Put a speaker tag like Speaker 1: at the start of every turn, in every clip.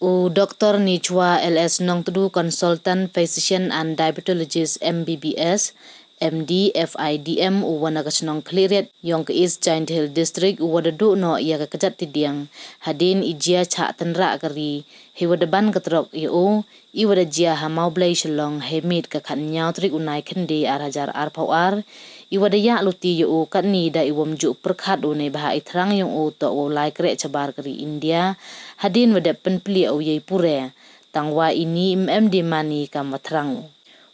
Speaker 1: Dr. Nichwa LS Nongtudu Consultant Physician and Diabetologist MBBS MD FIDM Wanakasnong Clearet Yong East Giant Hill District Wadadu no Yaga Kajat Tidiang Hadin Ijia Cha Tanra Agari Hiwadaban Katrok Yo Iwadajia Hamau Blay Shalong Hemid Kakanyao Trik Unai Kendi Arhajar Arpawar Iwadaya Luti Yo Katni da Iwamju Perkat Une Baha Itrang Yong O To Lai Krek Cabar Kari India Hadin Wadapen Pli O Ye Pure Tangwa ini MD Mani Kamatrang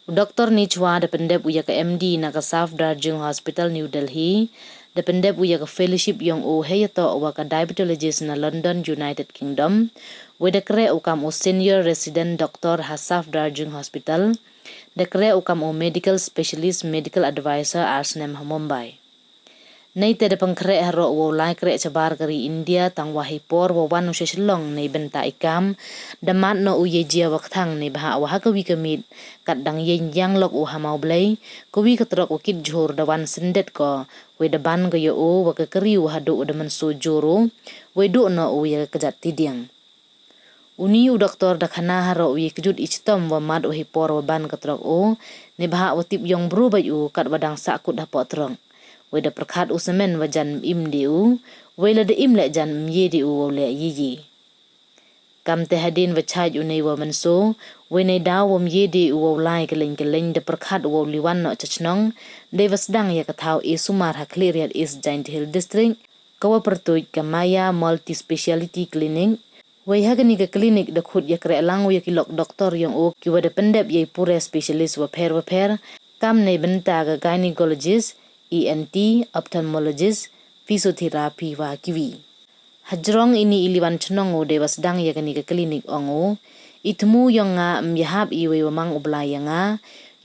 Speaker 1: Dr. Nichwa dependep uya ke MD naka South Darjung Hospital New Delhi dependep uya ke fellowship yang heyato uwa ka diabetologist na London United Kingdom wedekre ukam senior resident doctor ha South Darjung Hospital dekre ukam medical specialist medical advisor Arsnem Mumbai Nei te de pengkre haro wo lai kre cabar kari India tang wahipor wo wanu shalong nei benta ikam damat no uye jia waktang nei baha waha kawi kamit kat dang yen yang lok u hamau blai kawi katrok wakit jhor dawan sendet ko we daban go yo o wa kari wa hadu da man so joro we do no uye kejat tidiang Uni doktor dakhana haro uye kejut ichtom wa mad wahipor wa ban katrok o nei baha watip yong bru bayu kat wadang sakut dapot trong Weda perkat usamen wajan imdiu, wela de imle jan myediu wole yiji. Kam te hadin wachaj unai wa manso, wene daw wa myedi u lai keleng de perkat wa liwan no chachnong, de wasdang ya katau sumar ha Cleariat East Giant Hill District, kawa pertuj Kamaya Multi Speciality Clinic, Wai hagani ke klinik de khut ya kre lang ya kilok doktor yang o ki wada pendep ye pure specialist wa per, kam ne benta ga gynecologist, ENT, ophthalmologist, physiotherapy wa kiwi. Hajrong ini iliwan chenong o dewas dang ya kani ke klinik ongo, itmu yang nga myahab iwe wamang ublaya nga,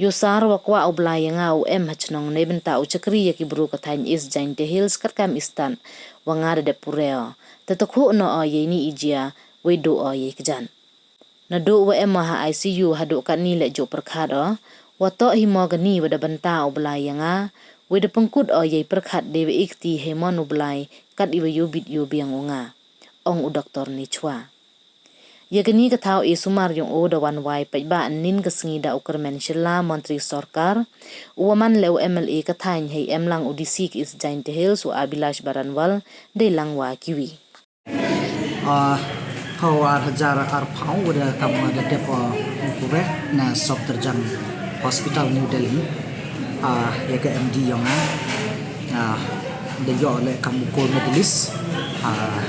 Speaker 1: yosar wakwa ublaya nga o hachnong ne benta o chakri ya kibru katany is Giant Hills katkam istan, wanga de pureo, tatakhu no o ye ni ijia, we do o ye kjan. Nado wa ha ICU hado kat ni le jo perkado, wato himogani wada benta ublaya nga, Weda pengkut o yai perkat dewe ikti hemon ublai kat iwa yubit yubiang unga. Ong u Dr. Nichwa. Ya geni katau sumar yung o dawan wai paidbah nin kesengi da ukar mensyala Menteri Sorkar. Uwaman leo MLA katany hei emlang udisik is Giant Hills wa Abilash Baranwal de lang wa kiwi.
Speaker 2: Hawar hajar arpau wada kam da depo ukure na South Darjung Hospital New Delhi. Ya ke MD yang the yo le kamu gold medalist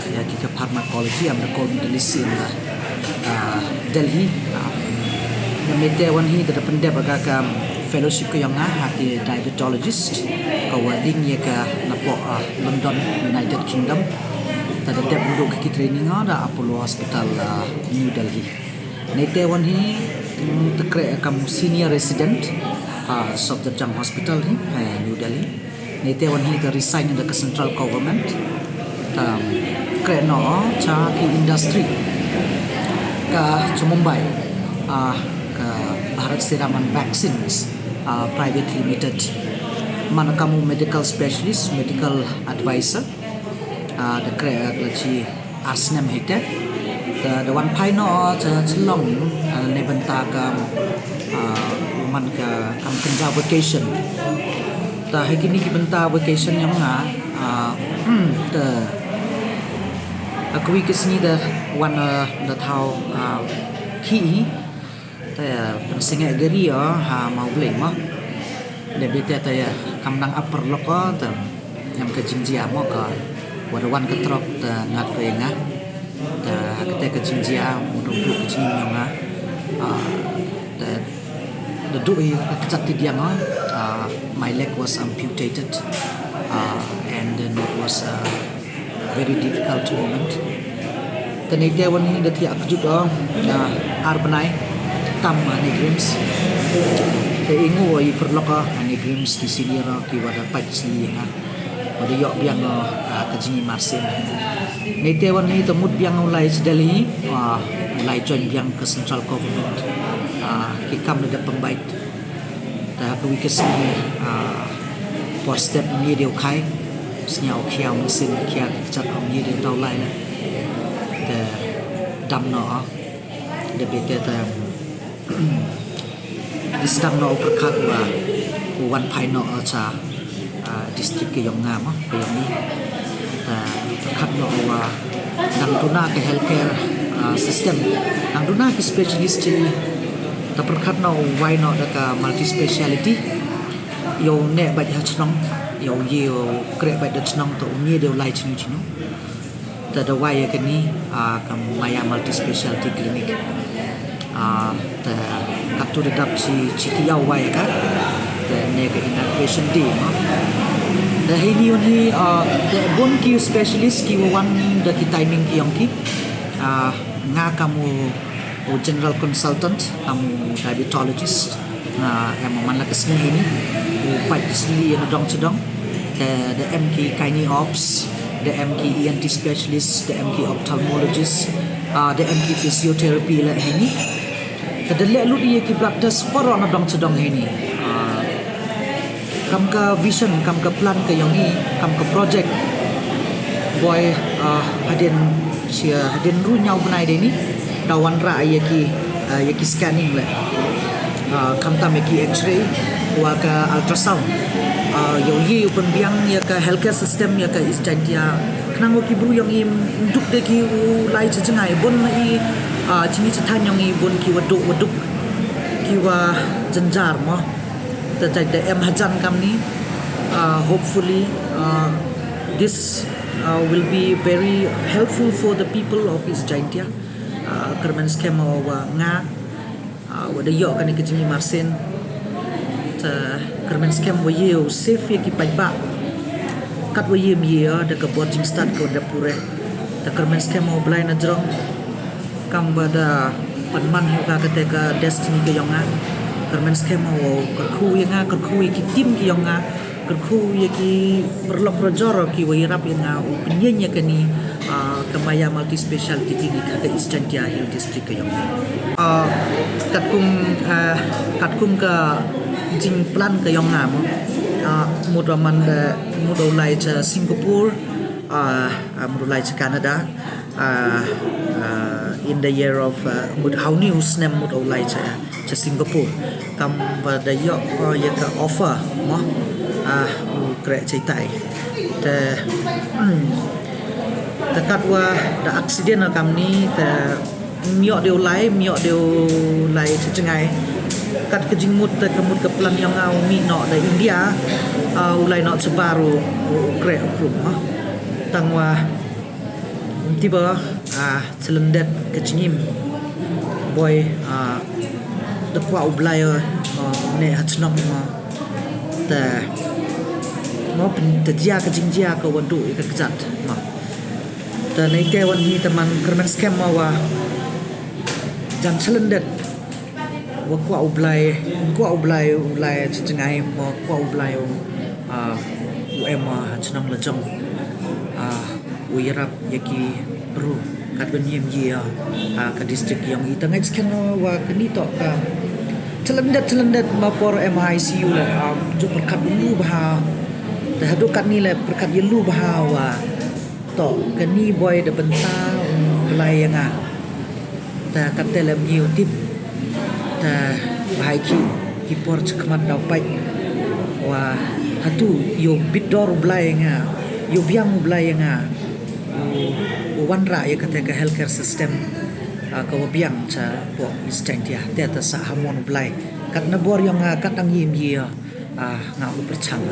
Speaker 2: ya ke pharmacology am the gold medalist in Delhi namete wan hi da pendep aga fellowship ko yang ke diabetologist ko wading ya ke napo London United Kingdom tada dep duduk ke training ada Apollo Hospital New Delhi nete wan hi tekre kamu senior resident South Darjung Hospital ni New Delhi. Nete wan hi resign in the central government. Kreno cha ki industry ka Mumbai ka Bharat Seraman Vaccines Private Limited. Mana kamu medical specialist, medical advisor. The kre klachi Arsnem hite. The one paino cha chlong nebenta ka man ka kam kenja vacation ta hekini ki benta vacation yang nga the akui kesni da one the thau ki ta pensinga gari ha mau bleng ma de bete ta ya kam nang upper loko ta yang ke jinjia mo ka wada wan ka trop ta ngat pe nga ta kete ke jinjia mo du ke jin yang nga ta the dooh kjat tidiang my leg was amputated and then it was a very difficult moment tani dia wan hi dati akjut ar banai tam ani grims te ingu i perloka ani grims di sini ra ki wada pajsi nga wada yok biang ka jini marsin ni te wan hi temut biang ulai sedali mulai join biang ke central government ki kam da pembaik ta ko wikes ni por step ni dia khai snya o khiao sin khia chat om ni dia tau lai na ta dam no de bete ta disdang no perkat wa wan pai no cha district ke yong ngam ke yong ni ta perkat no wa nang tuna ke healthcare system nang tuna ke specialist ni ta perkat no why no da ka multi speciality yo ne ba ha chnong yo yo kre ba da chnong to ni de lai chinu chinu ta da why ke ni ka maya multi speciality clinic ta katu de dap chi yaw why ka ta ne ke inauguration day no da hini only the bon ki specialist ki one da ki timing ki yong ki nga kamu general consultant kamu diabetologist yang man la kesni ini pai sili yang dong sedong the MK kini ops the MK ENT specialist the MK ophthalmologist the MK physiotherapy la ini tadle lu ye ki practice paron dong sedong ini kam ka vision kam ka plan ke yang ni kam ka project boy hadin ru nyau benai de ni dawan ra ye ki scanning la kam tam ki x-ray wa ka ultrasound yo ye open biang ya ka healthcare system ya ka istantia knang ki bru yang im duk de ki lai chengai bon i chini chathan yang i bon ki waduk ki wa janjar mo ta de em hajan kam ni hopefully this will be very helpful for the people of East Jaintia kerman scam wa nga wa de yo kan ke jini marsen ta kerman scam wa ye safe ki paidbah kat wa ye mi de ka boarding start ko da pure ta kerman scam wa blai na jrong kam bada panman hu ka te ka destiny ke yonga kerman scam wa ka khu ye nga ka khu ki tim ki yonga ka khu ye ki perlok projor ki wa irap ye nga penyenya ke ni kemaya multi speciality clinic ke East Jaintia Hill district ke yonga katkum ka jing plan ke yonga mo mudaman mudolai cha Singapore mudolai cha Canada in the year of how news nem mudolai cha Singapore kam pada yo ye ka offer mo kre caitai te tekat wa da accident kam ni te miok deu lai chengai kat kejingmut te kemut ke plan yang au mi no da India ulai no sebaru kre krum tangwa tiba celendet kecingim boy the kwa ublai ne hatnok ta mo pen dia kejingjia ke wadu ke kjat ma ta nei te wan ni teman kerman scam wa jan celendet wa kwa ublai chengai mo kwa ublai UM hatnong lejong Wyrta yaki bro kat benyem ye ka district yang itangai scan wa kini to ka celendet mapor MICU la ju perkat lu bah ta hadu kat ni la perkat ye lu bah wa to kini boy de benta belai yang ta kat dalam ye tip ta bahai ki por chakhmat dau pai wa hatu yo bidor belai yang yo biang belai yang wan ra ye kata ke healthcare system ka biang cha po istantia te ta sa hamon blai kat na bor yang kat ang yim ye nga u perchang